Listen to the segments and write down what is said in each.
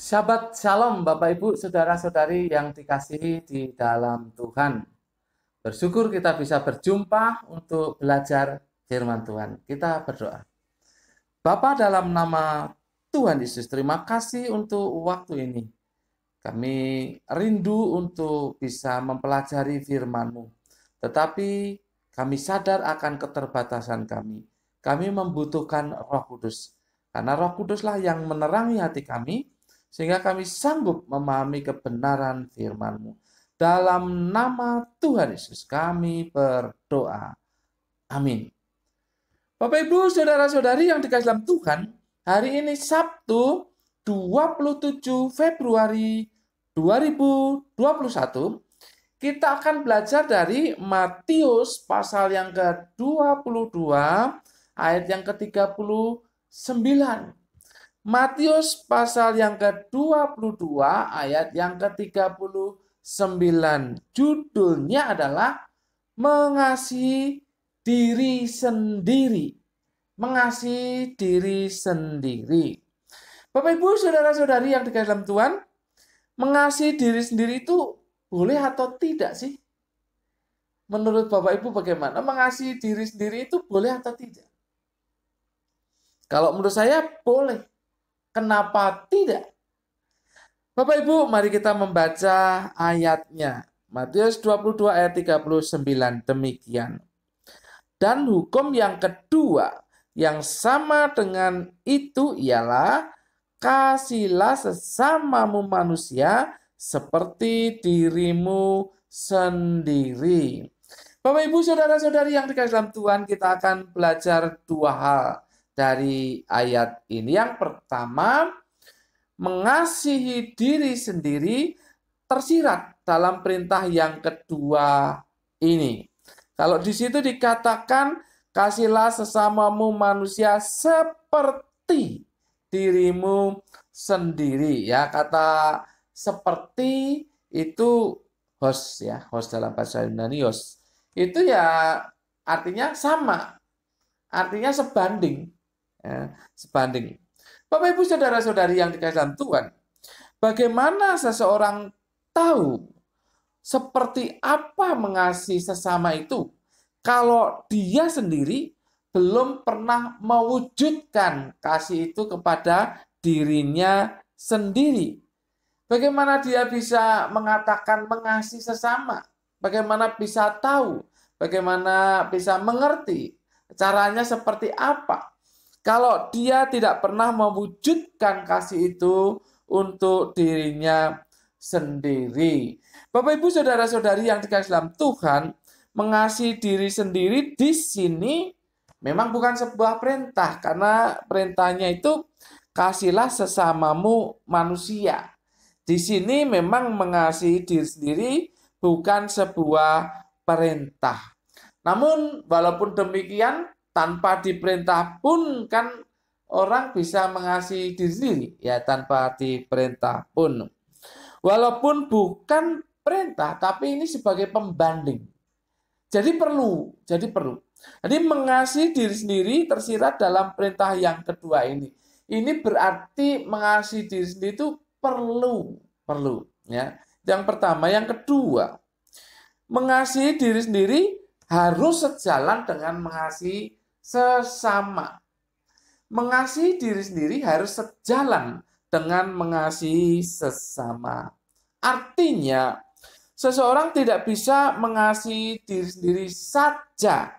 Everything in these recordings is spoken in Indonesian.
Shabbat Shalom Bapak Ibu Saudara-saudari yang dikasihi di dalam Tuhan. Bersyukur kita bisa berjumpa untuk belajar firman Tuhan. Kita berdoa. Bapa, dalam nama Tuhan Yesus, terima kasih untuk waktu ini. Kami rindu untuk bisa mempelajari firman-Mu. Tetapi kami sadar akan keterbatasan kami. Kami membutuhkan Roh Kudus. Karena Roh Kuduslah yang menerangi hati kami, sehingga kami sanggup memahami kebenaran firman-Mu. Dalam nama Tuhan Yesus kami berdoa. Amin. Bapak Ibu Saudara-saudari yang dikasihi dalam Tuhan, hari ini Sabtu 27 Februari 2021, kita akan belajar dari Matius pasal yang ke-22 ayat yang ke-39. Matius pasal yang ke-22 ayat yang ke-39. Judulnya adalah mengasihi diri sendiri. Mengasihi diri sendiri. Bapak Ibu Saudara-saudari yang dikasihi dalam Tuhan, mengasihi diri sendiri itu boleh atau tidak sih? Menurut Bapak Ibu bagaimana? Mengasihi diri sendiri itu boleh atau tidak? Kalau menurut saya boleh. Kenapa tidak? Bapak Ibu, mari kita membaca ayatnya. Matius 22 ayat 39 demikian. Dan hukum yang kedua yang sama dengan itu ialah kasihilah sesamamu manusia seperti dirimu sendiri. Bapak Ibu Saudara-saudari yang dikasihi dalam Tuhan, kita akan belajar dua hal dari ayat ini. Yang pertama, mengasihi diri sendiri tersirat dalam perintah yang kedua ini. Kalau di situ dikatakan kasihlah sesamamu manusia seperti dirimu sendiri, ya. Kata seperti itu host, ya, host dalam bahasa Yunani host. Itu ya artinya sama, artinya sebanding, ya, sebanding. Bapak Ibu Saudara-saudari yang dikasihi dalam Tuhan, bagaimana seseorang tahu seperti apa mengasihi sesama itu kalau dia sendiri belum pernah mewujudkan kasih itu kepada dirinya sendiri? Bagaimana dia bisa mengatakan mengasihi sesama? Bagaimana bisa tahu? Bagaimana bisa mengerti? Caranya seperti apa? Kalau dia tidak pernah mewujudkan kasih itu untuk dirinya sendiri. Bapak Ibu Saudara-saudari yang dikasihi dalam Tuhan, mengasihi diri sendiri di sini memang bukan sebuah perintah, karena perintahnya itu kasihlah sesamamu manusia. Di sini memang mengasihi diri sendiri bukan sebuah perintah. Namun walaupun demikian, tanpa diperintah pun kan orang bisa mengasihi diri sendiri, ya, tanpa diperintah pun. Walaupun bukan perintah, tapi ini sebagai pembanding. Jadi perlu. Jadi mengasihi diri sendiri tersirat dalam perintah yang kedua ini. Ini berarti mengasihi diri sendiri itu perlu, ya. Yang pertama, yang kedua, mengasihi diri sendiri harus sejalan dengan mengasihi sesama. Mengasihi diri sendiri harus sejalan dengan mengasihi sesama. Artinya, seseorang tidak bisa mengasihi diri sendiri saja.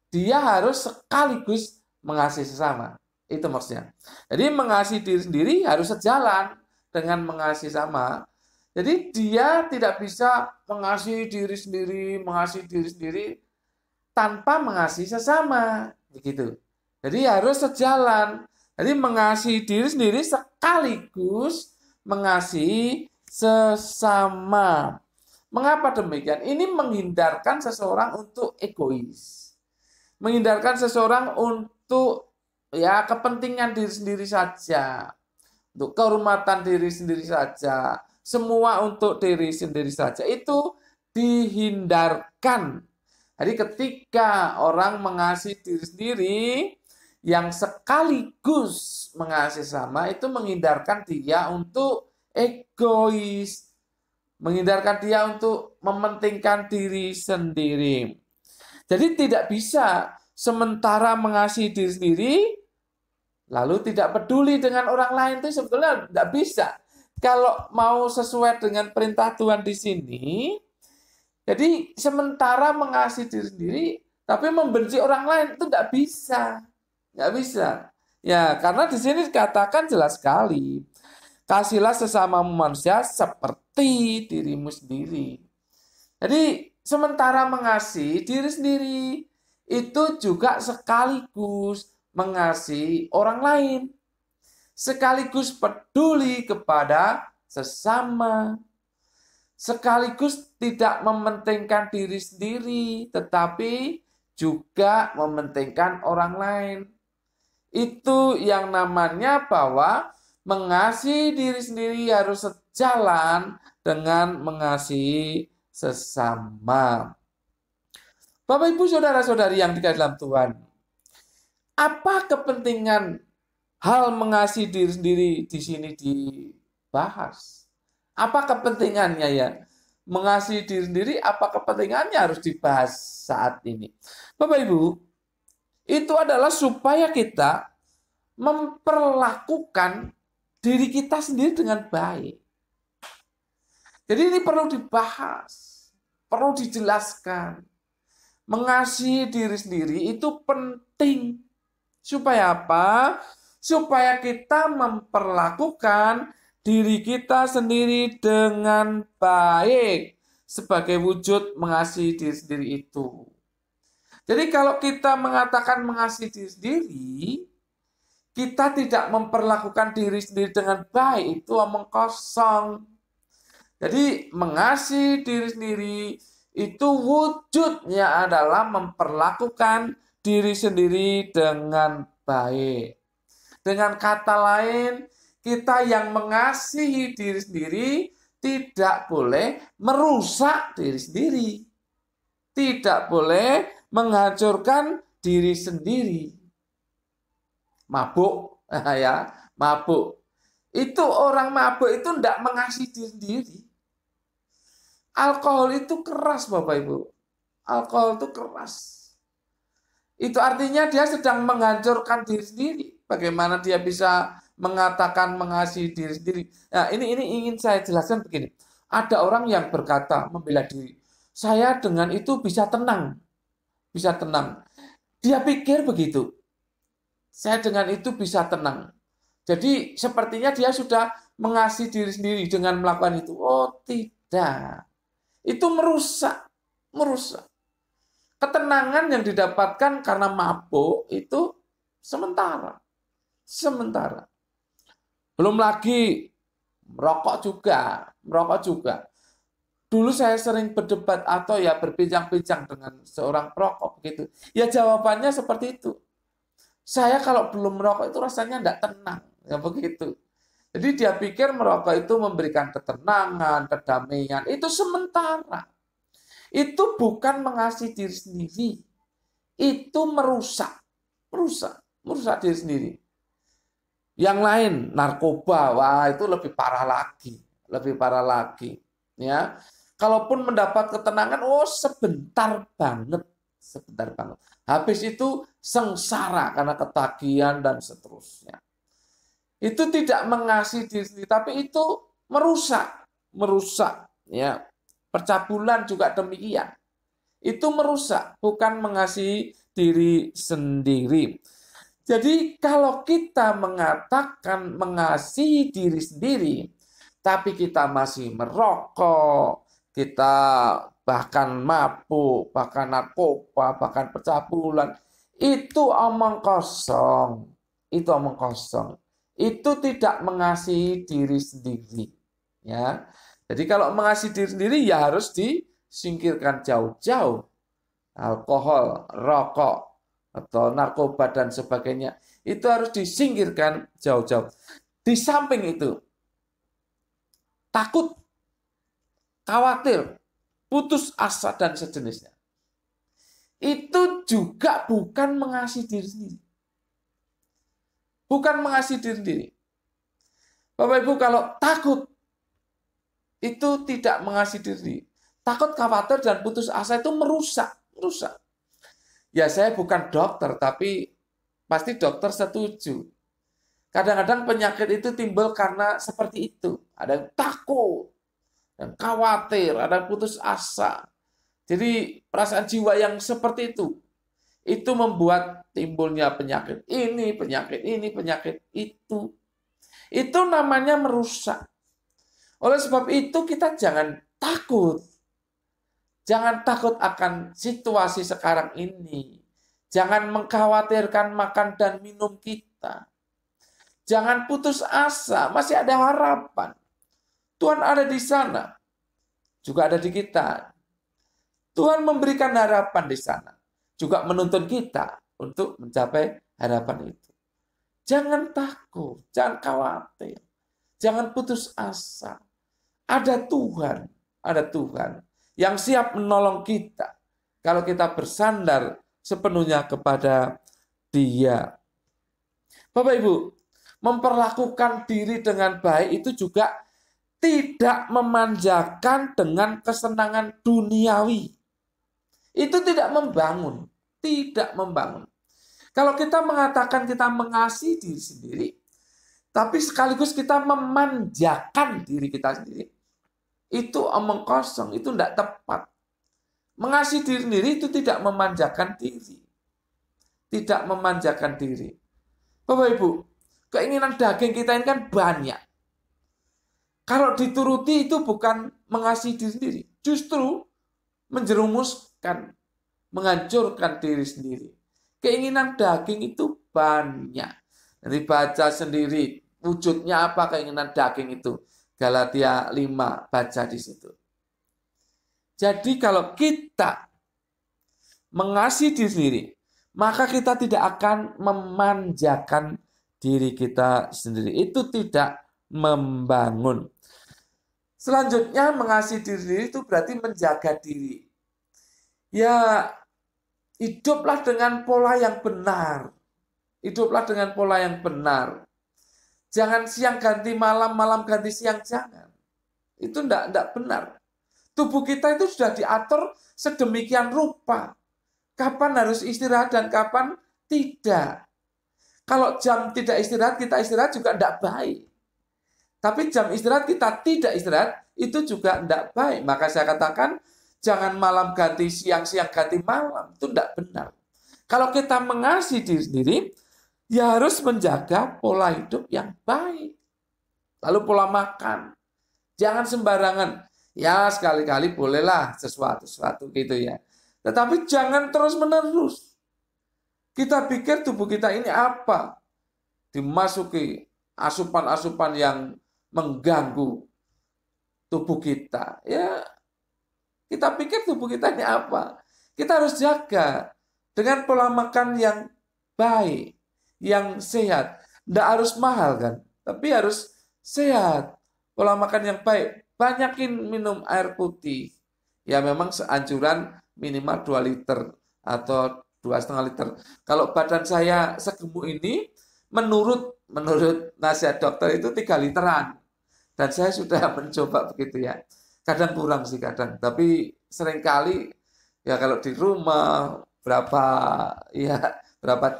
Dia harus sekaligus mengasihi sesama. Itu maksudnya. Jadi mengasihi diri sendiri harus sejalan dengan mengasihi sesama. Jadi dia tidak bisa mengasihi diri sendiri tanpa mengasihi sesama, begitu. Jadi harus sejalan. Jadi mengasihi diri sendiri sekaligus mengasihi sesama. Mengapa demikian? Ini menghindarkan seseorang untuk egois. Menghindarkan seseorang untuk kepentingan diri sendiri saja. Untuk kehormatan diri sendiri saja. Semua untuk diri sendiri saja. Itu dihindarkan. Jadi ketika orang mengasihi diri sendiri, yang sekaligus mengasihi sama itu menghindarkan dia untuk egois, menghindarkan dia untuk mementingkan diri sendiri. Jadi tidak bisa sementara mengasihi diri sendiri, lalu tidak peduli dengan orang lain, itu sebetulnya tidak bisa. Kalau mau sesuai dengan perintah Tuhan di sini, jadi sementara mengasihi diri sendiri, tapi membenci orang lain itu tidak bisa. Nggak bisa. Ya, karena di sini dikatakan jelas sekali. Kasihlah sesama manusia seperti dirimu sendiri. Jadi sementara mengasihi diri sendiri, itu juga sekaligus mengasihi orang lain. Sekaligus peduli kepada sesama. Sekaligus tidak mementingkan diri sendiri, tetapi juga mementingkan orang lain. Itu yang namanya bahwa mengasihi diri sendiri harus sejalan dengan mengasihi sesama. Bapak, Ibu, saudara-saudari yang dikasihi dalam Tuhan, apa kepentingan hal mengasihi diri sendiri di sini dibahas? Apa kepentingannya ya? Mengasihi diri sendiri, apa kepentingannya harus dibahas saat ini? Bapak Ibu, itu adalah supaya kita memperlakukan diri kita sendiri dengan baik. Jadi ini perlu dibahas, perlu dijelaskan. Mengasihi diri sendiri itu penting. Supaya apa? Supaya kita memperlakukan diri kita sendiri dengan baik sebagai wujud mengasihi diri sendiri itu. Jadi kalau kita mengatakan mengasihi diri sendiri, kita tidak memperlakukan diri sendiri dengan baik, itu omong kosong. Jadi mengasihi diri sendiri itu wujudnya adalah memperlakukan diri sendiri dengan baik. Dengan kata lain, kita yang mengasihi diri sendiri tidak boleh merusak diri sendiri. Tidak boleh menghancurkan diri sendiri. Mabuk, ya, mabuk. Itu orang mabuk itu tidak mengasihi diri sendiri. Alkohol itu keras, Bapak Ibu. Alkohol itu keras. Itu artinya dia sedang menghancurkan diri sendiri. Bagaimana dia bisa mengatakan mengasihi diri sendiri? Nah, ini ingin saya jelaskan begini. Ada orang yang berkata membela diri, saya dengan itu bisa tenang. Bisa tenang. Dia pikir begitu. Saya dengan itu bisa tenang. Jadi sepertinya dia sudah mengasihi diri sendiri dengan melakukan itu. Oh, tidak. Itu merusak. Merusak. Ketenangan yang didapatkan karena mabuk itu sementara. Sementara. Belum lagi merokok juga. Dulu saya sering berdebat atau ya berbincang-bincang dengan seorang perokok begitu. Ya jawabannya seperti itu. Saya kalau belum merokok itu rasanya tidak tenang, ya begitu. Jadi dia pikir merokok itu memberikan ketenangan, kedamaian. Itu sementara. Itu bukan mengasihi diri sendiri. Itu merusak diri sendiri. Yang lain, narkoba, wah itu lebih parah lagi, ya. Kalaupun mendapat ketenangan, oh sebentar banget. Habis itu sengsara karena ketagihan dan seterusnya. Itu tidak mengasihi diri sendiri, tapi itu merusak, ya. Percabulan juga demikian. Itu merusak, bukan mengasihi diri sendiri. Jadi kalau kita mengatakan mengasihi diri sendiri, tapi kita masih merokok, kita bahkan mabuk, bahkan narkoba, bahkan percabulan, itu omong kosong. Itu omong kosong. Itu tidak mengasihi diri sendiri. Ya. Jadi kalau mengasihi diri sendiri ya harus disingkirkan jauh-jauh. Alkohol, rokok, atau narkoba dan sebagainya, itu harus disingkirkan jauh-jauh. Di samping itu, takut, khawatir, putus asa dan sejenisnya. Itu juga bukan mengasihi diri sendiri. bukan mengasihi diri sendiri. Bapak Ibu, kalau takut itu tidak mengasihi diri. Takut, khawatir, dan putus asa itu merusak. Ya, saya bukan dokter, tapi pasti dokter setuju. Kadang-kadang penyakit itu timbul karena seperti itu. Ada yang takut, dan khawatir, ada yang putus asa. Jadi perasaan jiwa yang seperti itu membuat timbulnya penyakit ini, penyakit itu. Itu namanya merusak. Oleh sebab itu kita jangan takut. Jangan takut akan situasi sekarang ini. Jangan mengkhawatirkan makan dan minum kita. Jangan putus asa, masih ada harapan. Tuhan ada di sana, juga ada di kita. Tuhan memberikan harapan di sana, juga menuntun kita untuk mencapai harapan itu. Jangan takut, jangan khawatir, jangan putus asa. Ada Tuhan yang siap menolong kita kalau kita bersandar sepenuhnya kepada Dia. Bapak Ibu, memperlakukan diri dengan baik itu juga tidak memanjakan dengan kesenangan duniawi. Itu tidak membangun. Kalau kita mengatakan kita mengasihi diri sendiri, tapi sekaligus kita memanjakan diri kita sendiri, itu omong kosong, itu tidak tepat. Mengasihi diri sendiri itu tidak memanjakan diri. Bapak Ibu, keinginan daging kita ini kan banyak. Kalau dituruti itu bukan mengasihi diri sendiri, justru menjerumuskan, menghancurkan diri sendiri. Keinginan daging itu banyak. Jadi baca sendiri wujudnya apa keinginan daging itu. Galatia 5, baca di situ. Jadi kalau kita mengasihi diri sendiri, maka kita tidak akan memanjakan diri kita sendiri. Itu tidak membangun. Selanjutnya mengasihi diri sendiri itu berarti menjaga diri. Ya, hiduplah dengan pola yang benar. Jangan siang ganti malam, malam ganti siang, jangan. Itu tidak benar. Tubuh kita itu sudah diatur sedemikian rupa. Kapan harus istirahat dan kapan tidak. Kalau jam tidak istirahat, kita istirahat juga tidak baik. Tapi jam istirahat kita tidak istirahat, itu juga tidak baik. Maka saya katakan, jangan malam ganti siang, siang ganti malam. Itu tidak benar. Kalau kita mengasihi diri sendiri, ya harus menjaga pola hidup yang baik. Lalu pola makan. Jangan sembarangan. Ya sekali-kali bolehlah sesuatu gitu ya. Tetapi jangan terus-menerus. Kita pikir tubuh kita ini apa? Dimasuki asupan-asupan yang mengganggu tubuh kita. Ya, kita pikir tubuh kita ini apa? Kita harus jaga dengan pola makan yang baik, yang sehat. Tidak harus mahal kan, tapi harus sehat. Pola makan yang baik. Banyakin minum air putih. Ya memang seanjuran minimal 2 liter atau 2,5 liter. Kalau badan saya segemuk ini, menurut nasihat dokter itu 3 literan. Dan saya sudah mencoba begitu ya. Kadang kurang sih kadang. Tapi seringkali ya kalau di rumah berapa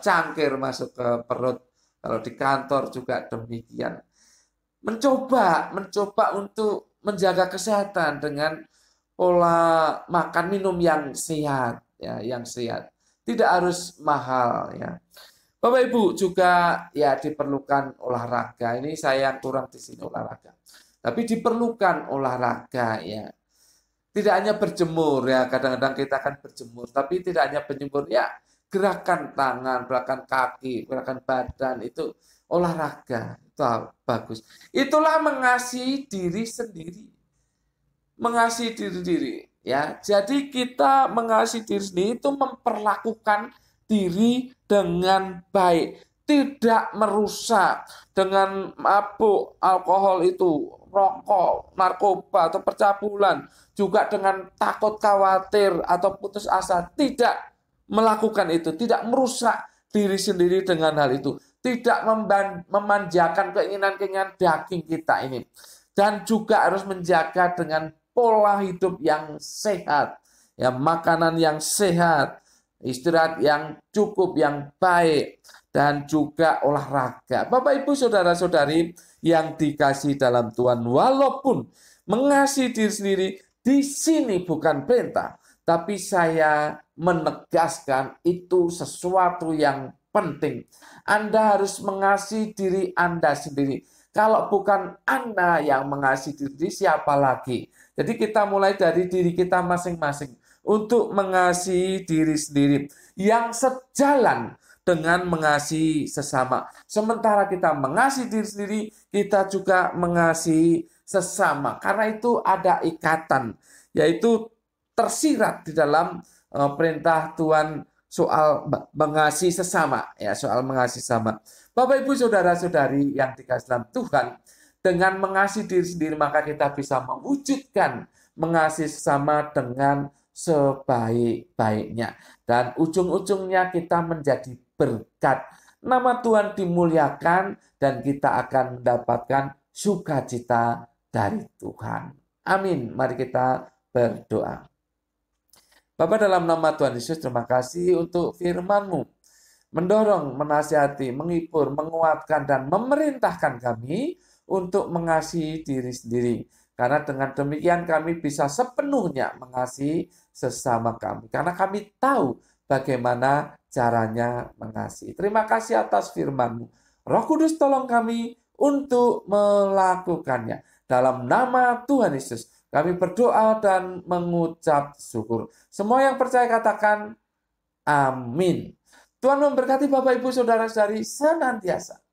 cangkir masuk ke perut. Kalau di kantor juga demikian. Mencoba untuk menjaga kesehatan dengan pola makan minum yang sehat ya, yang sehat. Tidak harus mahal ya. Bapak Ibu juga ya diperlukan olahraga. Ini saya yang kurang di sini olahraga. Tapi diperlukan olahraga ya. Tidak hanya berjemur ya, kadang-kadang kita akan berjemur, tapi tidak hanya berjemur ya, gerakan tangan, gerakan kaki, gerakan badan itu olahraga. Itu bagus. Itulah mengasihi diri sendiri. Mengasihi diri ya. Jadi kita mengasihi diri sendiri itu memperlakukan diri dengan baik, tidak merusak dengan mabuk, alkohol itu, rokok, narkoba atau percabulan, juga dengan takut, khawatir atau putus asa, tidak melakukan itu, tidak merusak diri sendiri dengan hal itu, tidak memanjakan keinginan-keinginan daging kita ini. Dan juga harus menjaga dengan pola hidup yang sehat, ya, makanan yang sehat, istirahat yang cukup, yang baik, dan juga olahraga. Bapak, Ibu, saudara-saudari yang dikasihi dalam Tuhan, walaupun mengasihi diri sendiri di sini bukan perintah, tapi saya menegaskan itu sesuatu yang penting. Anda harus mengasihi diri Anda sendiri. Kalau bukan Anda yang mengasihi diri, siapa lagi? Jadi kita mulai dari diri kita masing-masing untuk mengasihi diri sendiri yang sejalan dengan mengasihi sesama. Sementara kita mengasihi diri sendiri, kita juga mengasihi sesama. Karena itu ada ikatan, yaitu tersirat di dalam perintah Tuhan soal mengasihi sesama, ya, soal mengasihi sesama. Bapak, Ibu, saudara-saudari yang dikasihi dalam Tuhan, dengan mengasihi diri sendiri maka kita bisa mewujudkan mengasihi sesama dengan sebaik-baiknya, dan ujung-ujungnya kita menjadi berkat. Nama Tuhan dimuliakan dan kita akan mendapatkan sukacita dari Tuhan. Amin. Mari kita berdoa. Bapa, dalam nama Tuhan Yesus, terima kasih untuk firman-Mu. Mendorong, menasihati, menghibur, menguatkan, dan memerintahkan kami untuk mengasihi diri sendiri. Karena dengan demikian kami bisa sepenuhnya mengasihi sesama kami. Karena kami tahu bagaimana caranya mengasihi. Terima kasih atas firman-Mu. Roh Kudus, tolong kami untuk melakukannya. Dalam nama Tuhan Yesus, kami berdoa dan mengucap syukur. Semua yang percaya katakan amin. Tuhan memberkati Bapak, Ibu, saudara-saudari senantiasa.